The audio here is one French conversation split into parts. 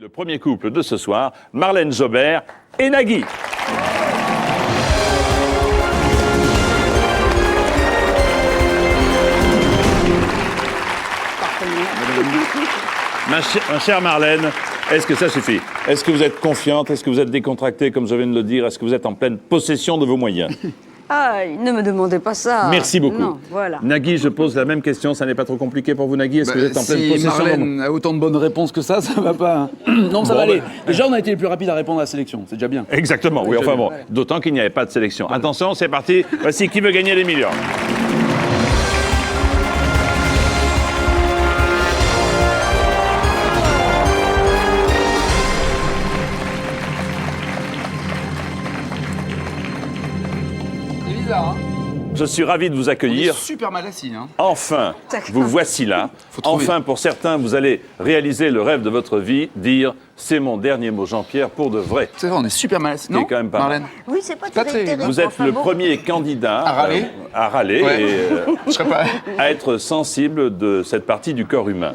Le premier couple de ce soir, Marlène Jobert et Nagui. Ma chère Marlène, est-ce que ça suffit? Est-ce que vous êtes confiante? Est-ce que vous êtes décontractée, comme je viens de le dire? Est-ce que vous êtes en pleine possession de vos moyens? Ah, ne me demandez pas ça. Merci beaucoup. Non, voilà. Nagui, je pose la même question. Ça n'est pas trop compliqué pour vous, Nagui? Est-ce que vous êtes en pleine si possession Marlène a autant de bonnes réponses que ça va pas. Non, ça va aller. Déjà, on a été les plus rapides à répondre à la sélection. C'est déjà bien. Exactement, oui, enfin bon. D'autant qu'il n'y avait pas de sélection. Attention, c'est parti. Voici qui veut gagner les millions. C'est bizarre, hein? Je suis ravi de vous On est accueillir. super mal assis, hein? Enfin, vous voici là. Faut trouver. Enfin, pour certains, vous allez réaliser le rêve de votre vie, dire « c'est mon dernier mot, Jean-Pierre, pour de vrai C'est vrai, on est super mal assis. qui est Non, quand même pas mal. Marlène? Oui, c'est pas pas très très- terrible. Vous êtes Enfin, le bon. premier candidat À râler. Ouais. et Je serais pas. à être sensible de cette partie du corps humain.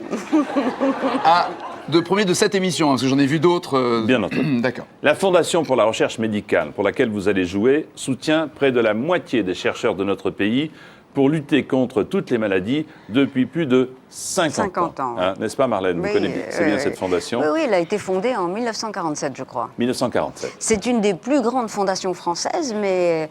Premier de cette émission, hein, parce que j'en ai vu d'autres. Bien entendu. D'accord. La Fondation pour la recherche médicale, pour laquelle vous allez jouer, soutient près de la moitié des chercheurs de notre pays pour lutter contre toutes les maladies depuis plus de 50 ans. Hein, n'est-ce pas, Marlène? Vous Oui, connaissez bien cette fondation. Oui, oui, elle a été fondée en 1947, je crois. 1947. C'est une des plus grandes fondations françaises, mais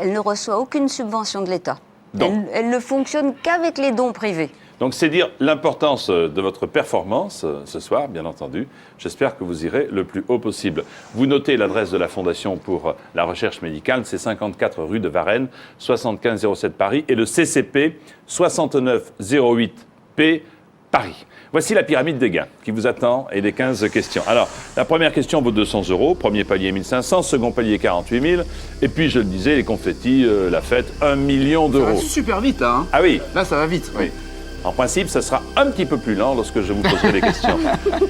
elle ne reçoit aucune subvention de l'État. Donc. Elle ne fonctionne qu'avec les dons privés. Donc, c'est dire l'importance de votre performance ce soir, bien entendu. J'espère que vous irez le plus haut possible. Vous notez l'adresse de la Fondation pour la recherche médicale, c'est 54 rue de Varennes, 75 07 Paris, et le CCP 69 08 P Paris. Voici la pyramide des gains qui vous attend et les 15 questions. Alors, la première question vaut 200 €, premier palier 1500, second palier 48 000, et puis, je le disais, les confettis, la fête, 1 million Ça va d'euros. super vite, là. Hein. Ah oui, Là, ça va vite. oui. En principe, ça sera un petit peu plus lent lorsque je vous poserai les questions.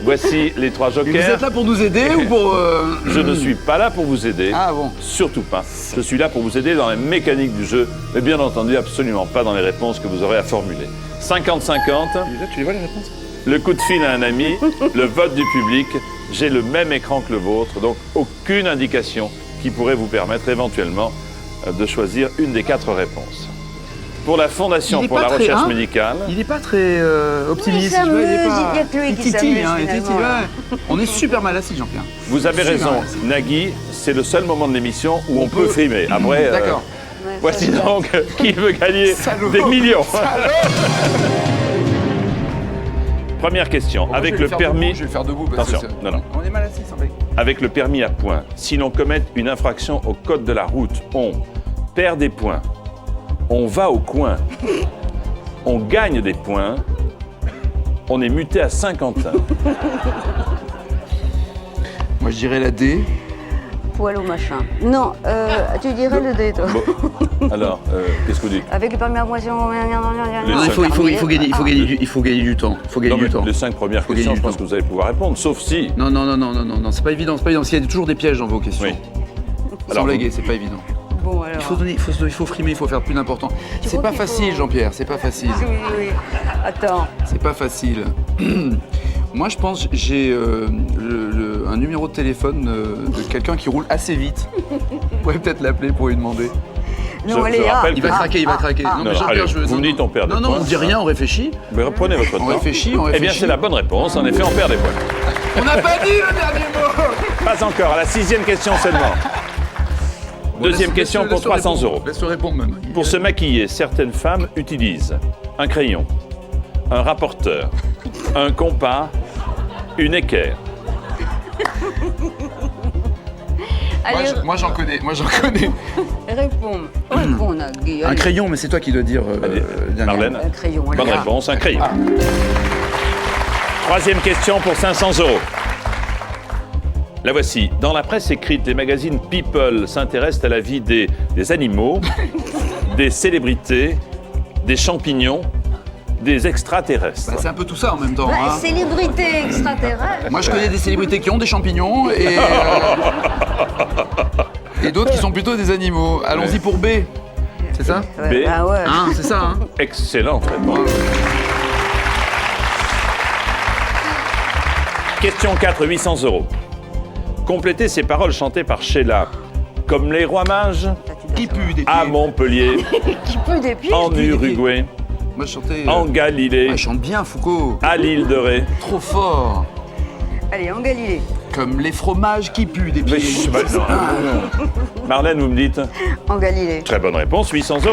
Voici les 3 Et vous jokers. êtes là pour nous aider ou pour. Je ne suis pas là pour vous aider. Ah bon. Surtout pas. Je suis là pour vous aider dans les mécaniques du jeu, mais bien entendu, absolument pas dans les réponses que vous aurez à formuler. 50-50, Tu les vois, les réponses? le coup de fil à un ami, le vote du public. J'ai le même écran que le vôtre, donc aucune indication qui pourrait vous permettre éventuellement de choisir une des 4 réponses. Pour la Fondation Il est pour pas la très, recherche hein médicale, Il n'est pas très optimiste. Il tu vois, s'amuse, est pas- il y a que lui qui titille, s'amuse, hein, il titille, finalement. ouais. On est super mal assis, Jean-Pierre. vous avez Super raison, assis. Nagui, c'est le seul moment de l'émission où on peut peut- frimer. Après, D'accord. Ouais, voici ça, donc qui veut gagner Salaud. des millions. Première question, Moi, avec je vais le faire permis, debout, je vais le faire debout. Parce Attention, que non. On est mal assis, sans blague. avec le permis à points, si l'on commet une infraction au code de la route, on perd des points, on va au coin, on gagne des points, on est muté à Saint-Quentin. Moi, je dirais la D. Poil au machin. Non, tu dirais le D, toi. Bon, alors, qu'est-ce que vous dites? Avec le permis à moitié. Non, il faut gagner du temps. Il faut gagner Non, mais du temps. les 5 premières Faut questions, gagner je du pense temps. que vous allez pouvoir répondre, sauf si... Non, c'est pas évident, parce qu'il y a toujours des pièges dans vos questions. Oui. Sans Alors, blaguer, c'est pas évident. Bon, alors. Il faut frimer, il faut faire plus important. C'est crois pas qu'il facile, faut- Jean-Pierre, c'est pas facile. Oui. Attends. C'est pas facile. Moi, je pense que j'ai un numéro de téléphone de quelqu'un qui roule assez vite. Vous pourrez peut-être l'appeler pour lui demander. Non, je allez, rappelle Il va craquer, il va craquer. Non, mais Non, Jean-Pierre, allez, je veux. vous me dites on perd des Non, points. on dit rien, on réfléchit. Mais reprenez votre temps. On réfléchit. Eh bien, c'est la bonne réponse. En effet, on perd des points. On n'a pas dit le dernier mot. Pas encore. À la 6e question seulement. Deuxième question pour 300 €. Laisse-le répondre même. Pour se maquiller, certaines femmes utilisent un crayon, un rapporteur, un compas, une équerre. Allez, Moi, j'en connais. réponds, Nagui. Un allez. crayon, mais c'est toi qui dois dire. Allez, Marlène, Un crayon, allez. bonne réponse, un crayon. Troisième question pour 500 €. La voici. Dans la presse écrite, les magazines People s'intéressent à la vie des animaux, des célébrités, des champignons, des extraterrestres. Bah, c'est un peu tout ça en même temps. Bah, hein. célébrité extraterrestre. Moi, je connais des célébrités qui ont des champignons et d'autres qui sont plutôt des animaux. Allons-y pour B. C'est ça? Ouais, B. bah ouais. Hein, c'est ça, hein? Excellente réponse. Question 4, 800 €. Complétez ces paroles chantées par Sheila. Comme les rois mages, Qui pue des pieds. à Montpellier, Qui pue des pieds. en Uruguay, Moi, je chantais... en Galilée, je chante bien, Foucault. à l'île de Ré. Trop fort. Allez, en Galilée. Comme les fromages qui puent des Mais, pieds. non. Marlène, vous me dites? En Galilée. Très bonne réponse, 800 €.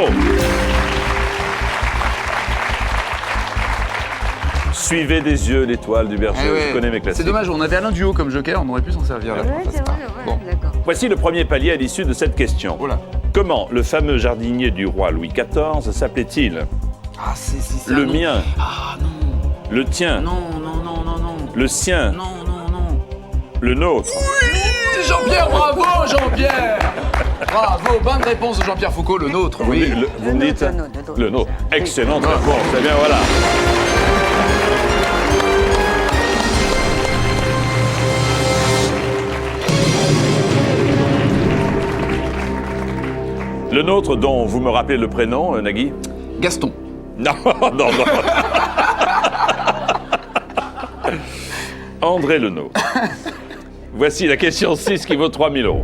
Suivez des yeux l'étoile du berger. Eh ouais. Je connais mes classiques. C'est dommage, on avait Alain Duo comme joker, on aurait pu s'en servir là. Ouais, Ça, c'est vrai, pas- ouais, Bon. d'accord. Voici le premier palier à l'issue de cette question. Oh là. Comment le fameux jardinier du roi Louis XIV s'appelait-il? Ah, c'est Le un nom. mien, Ah non, le tien, non, non, non, non, non. le sien, Non, non, non. le nôtre. Oui, Jean-Pierre, bravo Jean-Pierre. Bravo, bonne réponse de Jean-Pierre Foucault, le nôtre, oui. Vous me dites? Le nôtre. Le nôtre. Excellente Ouais. réponse. Eh bien voilà. Le nôtre dont vous me rappelez le prénom, Nagui? Gaston. Non, non, non. André Lenôtre. Voici la question 6 qui vaut 3 000 €.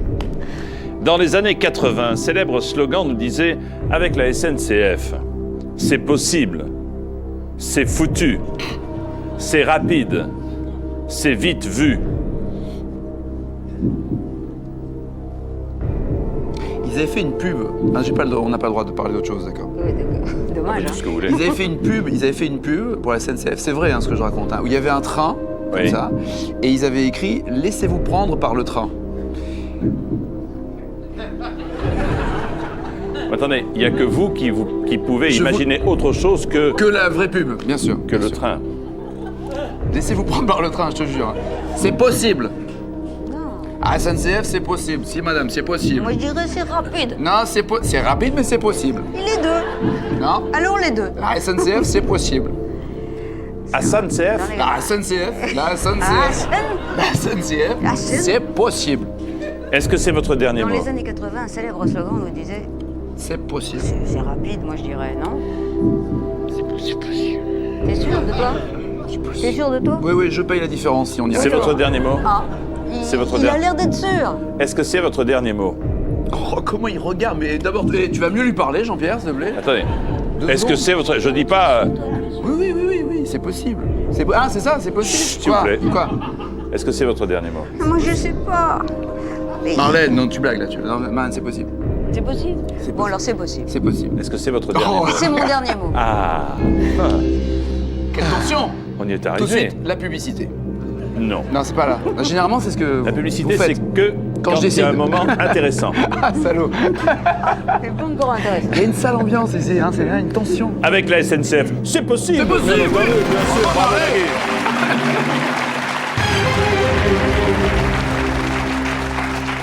Dans les années 80, un célèbre slogan nous disait « Avec la SNCF, c'est possible, c'est foutu, c'est rapide, c'est vite vu. Ils avaient fait une pub. Ah, on n'a pas le droit de parler d'autre chose, d'accord. Oui, d'accord. Dommage, Faites hein. ce que vous voulez. Ils avaient fait une pub pour la SNCF, c'est vrai hein, ce que je raconte, hein, où il y avait un train, comme Oui. ça, et ils avaient écrit « Laissez-vous prendre par le train Attendez, il n'y a que vous qui pouvez Je imaginer autre chose ». Que la vraie pub, bien sûr. que bien le sûr. train. Laissez-vous prendre par le train, je te jure. C'est possible. Non. À SNCF, c'est possible. Si, madame, c'est possible. Moi, je dirais c'est rapide. Non, c'est rapide, mais c'est possible. Et les deux. Non. Alors, les deux. La SNCF, c'est possible. À SNCF, La SNCF, Ah, la SNCF, La SN. c'est possible. est-ce que c'est votre dernier Dans mot? les années 80, un célèbre slogan nous disait C'est possible. c'est rapide, moi je dirais, non? C'est possible. T'es sûr de toi? T'es sûr de toi? Oui, oui, je paye la différence si on y C'est arrive. votre dernier mot? Ah, C'est votre il a dernier. l'air d'être sûr. Est-ce que c'est votre dernier mot? Oh, comment il regarde? Mais d'abord, tu vas mieux lui parler, Jean-Pierre, s'il te plaît? Attendez. Deux Est-ce que secondes. c'est votre... Je dis pas... Oui, c'est possible. Ah, c'est ça, c'est possible. Chut, s'il vous Quoi plaît. Quoi? Est-ce que c'est votre dernier mot? Moi je sais pas. Mais Marlène, non, tu blagues là. Non, Marlène, c'est possible. c'est possible. C'est Bon possible. alors c'est possible. C'est possible. Est-ce que c'est votre dernier Oh. mot? C'est mon dernier mot. Ah, Quelle tension! on y est Tout de arrivé. suite, la publicité. Non. Non, c'est pas là. Généralement, c'est ce que La vous publicité, faites. c'est que Quand je il y décide. a un moment intéressant. Ah, salaud! C'est pas encore intéressant. Il y a une sale ambiance ici, hein, c'est là, une tension. Avec la SNCF, c'est possible. C'est possible, Bien oui. entendu, bien sûr. Bravo, Nagui.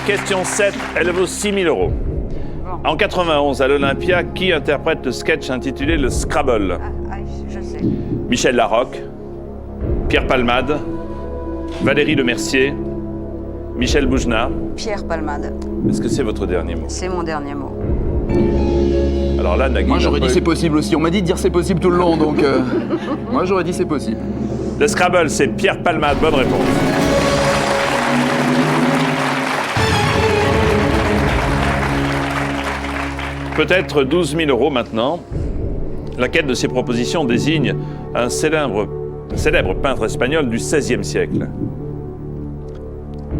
Question 7, elle vaut 6 000 €. En 91, à l'Olympia, qui interprète le sketch intitulé Le Scrabble? Ah, je sais. Michel Larocque, Pierre Palmade, Valérie Lemercier, Michel Boujna. Pierre Palmade. Est-ce que c'est votre dernier mot? C'est mon dernier mot. Alors là, Nagui... Moi, n'a j'aurais pas dit eu- c'est possible aussi. On m'a dit de dire c'est possible tout le long, donc moi, j'aurais dit c'est possible. Le Scrabble, c'est Pierre Palmade. Bonne réponse. Peut-être 12 000 € maintenant. Laquelle de ces propositions désigne un célèbre peintre espagnol du XVIe siècle?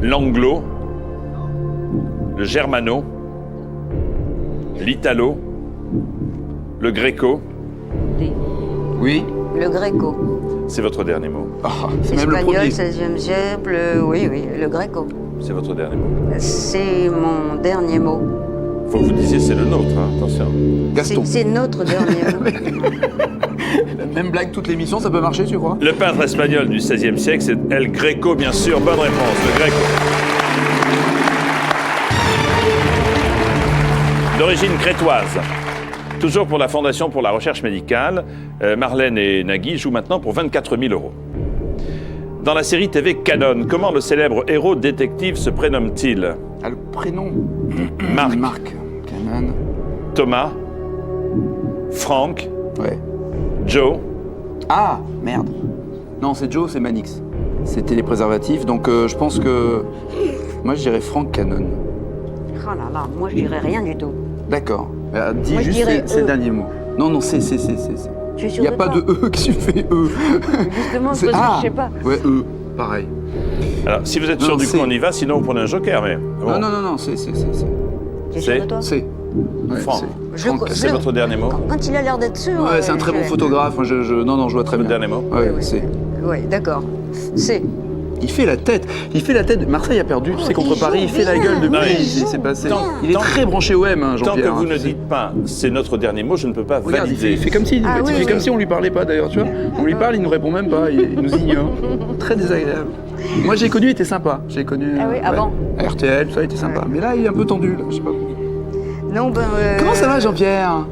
L'anglo, le germano, l'italo, le gréco. Oui. Le gréco. C'est votre dernier mot. Ah, c'est même le Espagnol, premier. 16e siècle, oui, le gréco. C'est votre dernier mot. C'est mon dernier mot. Faut que vous disiez c'est le nôtre, hein, attention. Gaston. C'est notre dernier mot. La même blague toute l'émission, ça peut marcher, tu crois? Le peintre espagnol du XVIe siècle, c'est El Greco, bien sûr. Bonne réponse, le Greco. D'origine crétoise. Toujours pour la Fondation pour la recherche médicale, Marlène et Nagui jouent maintenant pour 24 000 €. Dans la série TV Canon, comment le célèbre héros détective se prénomme-t-il? Ah, le prénom. Marc, Marc. Canon. Thomas, Franck, Ouais. Joe. Ah, merde. Non, c'est Joe, c'est Manix. C'était les préservatifs. Donc je pense que... Moi, je dirais Franck Cannon. Oh là là, moi je dirais rien du tout. D'accord. Dis Moi, je juste dirais ces E. derniers mots. Non, non, c'est. Je suis Il sûre n'y a pas toi. de E qui fait E. Justement, c'est parce que je sais pas. Ouais, E, pareil. Alors, si vous êtes sûr Non, du coup, c'est- on y va, sinon vous prenez un joker, mais... bon. Non, c'est. T'es sûr de toi? C'est. Ouais, Franck. Je- Franck. C'est votre dernier mot? Quand il a l'air d'être sûr. Ouais, c'est un très bon photographe. Moi, Non, je vois très Le bien. dernier mot? Ouais, Oui. c'est. Oui, d'accord. C'est. Il fait la tête. Marseille a perdu, tu sais, contre il Paris. joue Il fait la bien. gueule depuis. Non, il Il joue s'est passé. bien. Il est très branché OM, hein, Tant Jean-Pierre. que vous hein, ne tu sais. dites pas c'est notre dernier mot, je ne peux pas Regarde, valider. il fait comme si, Ah, il oui, fait oui. comme si on lui parlait pas d'ailleurs, tu vois. On lui parle, il nous répond même pas, il nous ignore. Très désagréable. Moi j'ai connu, il était sympa. J'ai connu. Ah oui, avant. à RTL, tout ça, il était sympa. Ouais. Mais là, il est un peu tendu, là, je sais pas. Non, ben. Comment ça va, Jean-Pierre?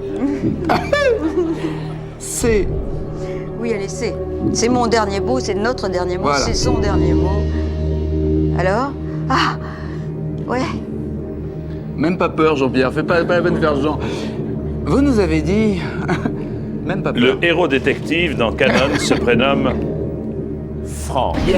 C'est. Oui, allez, c'est. C'est mon dernier mot, c'est notre dernier mot, Voilà. c'est son dernier mot. Alors? Ah! Ouais. Même pas peur, Jean-Pierre. Fais pas la peine de faire Jean. Vous nous avez dit. Même pas peur. Le héros détective dans Canon se prénomme Franck. Yes.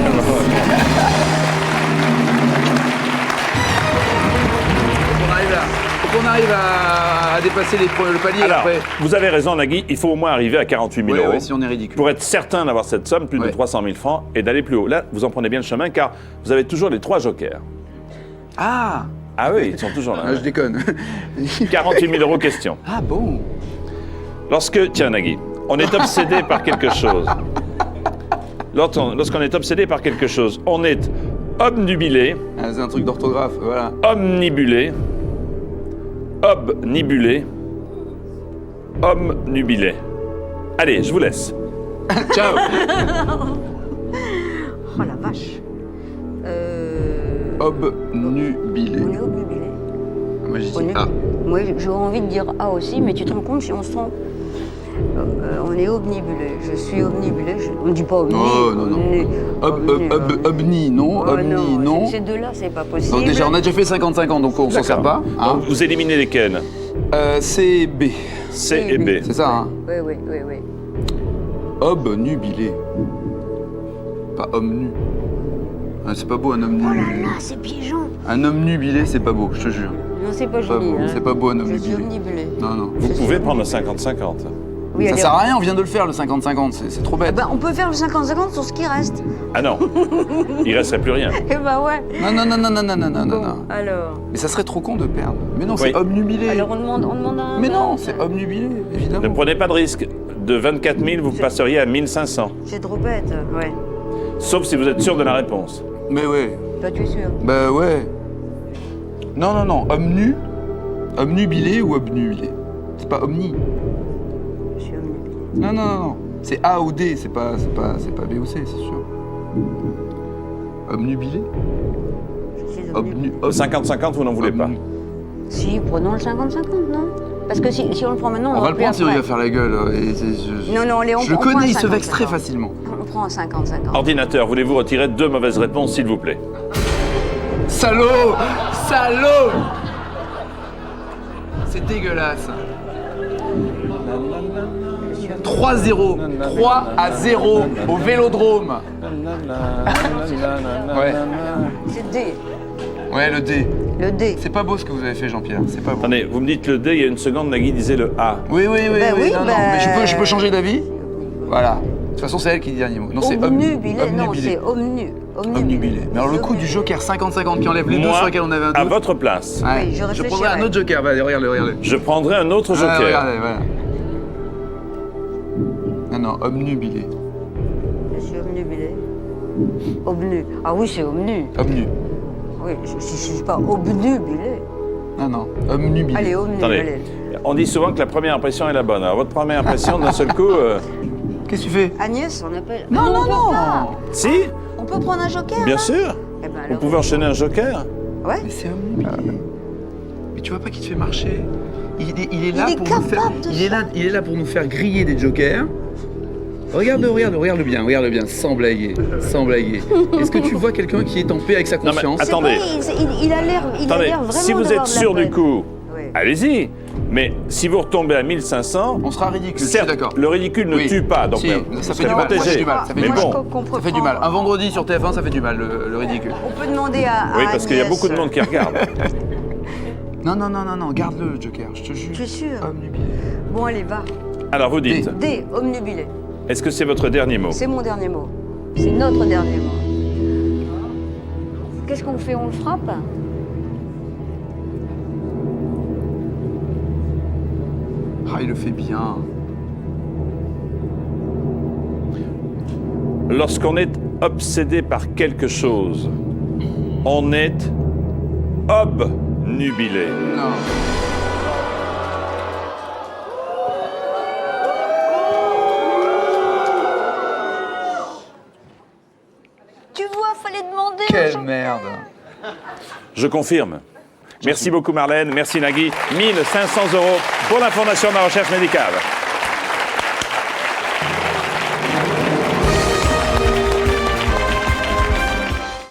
Faut qu'on arrive à dépasser le palier Alors, après. vous avez raison, Nagui, il faut au moins arriver à 48 000 euros. Ouais, si on est ridicule. Pour être certain d'avoir cette somme, plus de Ouais. 300 000 francs, et d'aller plus haut. Là, vous en prenez bien le chemin, car vous avez toujours les 3 jokers. Ah, Ah oui, ils sont toujours là. je déconne. 48 000 euros question. Ah bon. Tiens Nagui, on est obsédé par quelque chose. Lorsqu'on est obsédé par quelque chose, on est obnubilé, Ah, c'est un truc d'orthographe, voilà. omnibulé, obnibulé, omnubilé. Allez, je vous laisse. Ciao. Oh la vache. Obnubilé. On est obnubilé. Moi j'ai On dit est- A. Moi, j'aurais envie de dire A aussi, mais tu te rends compte si on se trompe? On est obnibulé. Je suis obnibulé. On ne dit pas obni. Oh, non, non. on est obni, Obni, non. Oh, Obni, non. Ces deux-là, c'est pas possible. Donc déjà, on a déjà fait 50-50, donc on s'en sert pas. Hein. Donc, vous éliminez lesquels? C'est B. C et B. C'est ça, hein. Oui, oui, oui, oui. Obnubilé. Pas omnu. Ah, c'est pas beau un homme Oh là nubilé. là, c'est pigeon. Un homme nubilé, c'est pas beau, je te jure. Non, c'est pas Pas joli. beau. Hein. C'est pas beau un homme Je suis nubilé. omnibulé. Non, non. Vous pouvez prendre le 50-50. Oui, Ça allez, sert à rien, on vient de le faire le 50-50, c'est trop Eh bête. ben, on peut faire le 50-50 sur ce qui reste. Ah non, il resterait plus rien. Eh ben ouais. Non, non, non, non, non, non, non, non, Bon, non. alors. Mais ça serait trop con de perdre. Mais non, c'est Oui. homme nubilé. Alors on demande un. Mais non, c'est homme nubilé, Ne évidemment. prenez pas de risque. De 24 000, vous passeriez à 1500. C'est trop bête, ouais. Sauf si vous êtes sûr de la réponse. Mais ouais. Toi, tu es sûr? Bah ouais. Non, non, non, homme nu. Homme nubilé ou obnubilé. C'est pas omni. Je suis omnibulé. Non, non, non, non. C'est A ou D, c'est pas B ou C, c'est sûr. Obnubilé. Je suis Obnu. omnibulé. 50-50, vous n'en voulez pas. Obnu. Si, prenons le 50-50, non? Parce que si on le prend maintenant, On va le plus prendre si on après. va faire la gueule. Non, non, Léon, Je le on prend connais, un il se 50-50. vexe très facilement. On prend un 50-50. Ordinateur, voulez-vous retirer 2 mauvaises réponses, s'il vous plaît? Salaud! Salaud! C'est dégueulasse. 3-0. 3-0 au Vélodrome. Ouais. C'est D. Ouais, le D. Le D. C'est pas beau ce que vous avez fait, Jean-Pierre. C'est pas beau. Attendez, vous me dites le D, il y a une seconde, Nagui disait le A. Oui, oui, oui. Ben oui, non, non. ben- Mais je peux changer d'avis? Voilà. De toute façon, c'est elle qui dit le dernier mot. Non, c'est Omnubilé. Non, omnubilé. c'est omnu. Omnubilé. Mais alors, le coup du joker 50-50 qui enlève les deux sur Moi, lesquels on avait un à doute. votre place, Ouais. Oui, je prendrai réfléchirai. un autre joker. Vas-y, regarde-le, regarde-le. je prendrai un autre Ah, joker. regardez, voilà. Non, non, omnubilé. Je suis omnubilé. Obnu. Ah oui, c'est omnu. Omnu. Oui, je suis pas obnubilé. Non, non, omnubilé. Allez, omnu, Attendez, allez. on dit souvent que la première impression est la bonne. Alors, votre première impression, d'un seul coup, Qu'est-ce que tu fais? Agnès, on appelle. Non, Ah, non, on peut non. pas. si, On peut prendre un joker bien là sûr. Eh ben, Vous alors- pouvez enchaîner un joker. Ouais. Mais c'est omnubilé. Mais tu vois pas qu'il te fait marcher? Il est là Il est pour nous faire. capable de Il est là pour nous faire griller des jokers. Regarde-le bien, sans blaguer, sans blaguer. Est-ce que tu vois quelqu'un qui est en paix avec sa mais conscience? C'est Attendez. vrai, il a l'air Attendez, vraiment si vous d'avoir êtes de la sûr du peine. coup, Oui. allez-y. Mais si vous retombez à 1500, On sera ridicule, je suis certes, d'accord. le ridicule ne Oui. tue pas, donc Si, vous ça fait serez du mal. protégé. Ça fait du mal, ça fait Mais du mal. bon, Ça fait du mal. Un vendredi sur TF1, ça fait du mal, le ridicule. On peut demander à oui, parce qu'il y a Agnès, beaucoup de monde qui regarde. Non, garde-le, Joker, je te jure. Tu es sûr? Omnubilé. Bon, allez, va. Alors vous dites, D, omnubilé. est-ce que c'est votre dernier mot? C'est mon dernier mot. C'est notre dernier mot. Qu'est-ce qu'on fait? On le frappe? Ah, il le fait bien. Lorsqu'on est obsédé par quelque chose, on est obnubilé. Non. Tu vois, fallait demander. Quelle merde. Je confirme. Merci beaucoup Marlène, merci Nagui. 1500 € pour la Fondation de la recherche médicale.